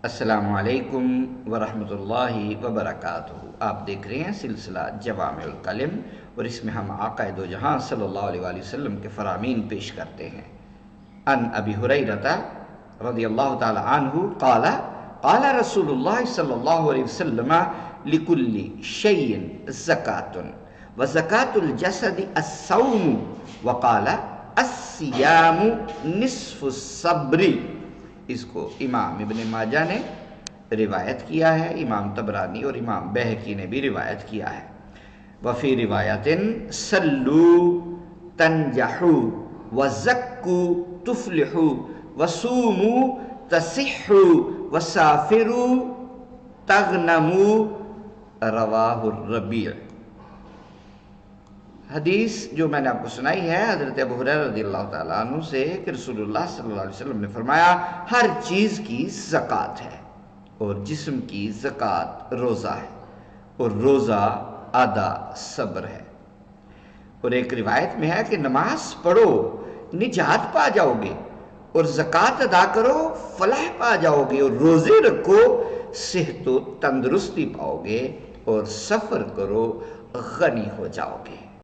السلام علیکم ورحمۃ اللہ وبرکاتہ۔ آپ دیکھ رہے ہیں سلسلہ جوامع الکلم، اور اس میں ہم آقا دو جہاں صلی اللہ علیہ وآلہ وسلم کے فرامین پیش کرتے ہیں۔ ان ابی ہریرہ رضی اللہ تعالی عنہ قال قال رسول اللہ صلی اللہ علیہ وسلم لکل شیء زکاۃ وزکاۃ الجسد الصوم وقال الصیام نصف الصبر۔ اس کو امام ابن ماجہ نے روایت کیا ہے، امام طبرانی اور امام بہقی نے بھی روایت کیا ہے۔ وفی روایت صلو تنجحو وزکو تفلحو وصومو تصحو وسافرو تغنمو، رواہ الربیع۔ حدیث جو میں نے آپ کو سنائی ہے حضرت ابو ہریرہ رضی اللہ تعالیٰ عنہ سے کہ رسول اللہ صلی اللہ علیہ وسلم نے فرمایا ہر چیز کی زکوٰۃ ہے، اور جسم کی زکوٰۃ روزہ ہے، اور روزہ آدھا صبر ہے۔ اور ایک روایت میں ہے کہ نماز پڑھو نجات پا جاؤ گے، اور زکوٰۃ ادا کرو فلاح پا جاؤ گے، اور روزے رکھو صحت و تندرستی پاؤ گے، اور سفر کرو غنی ہو جاؤ گے۔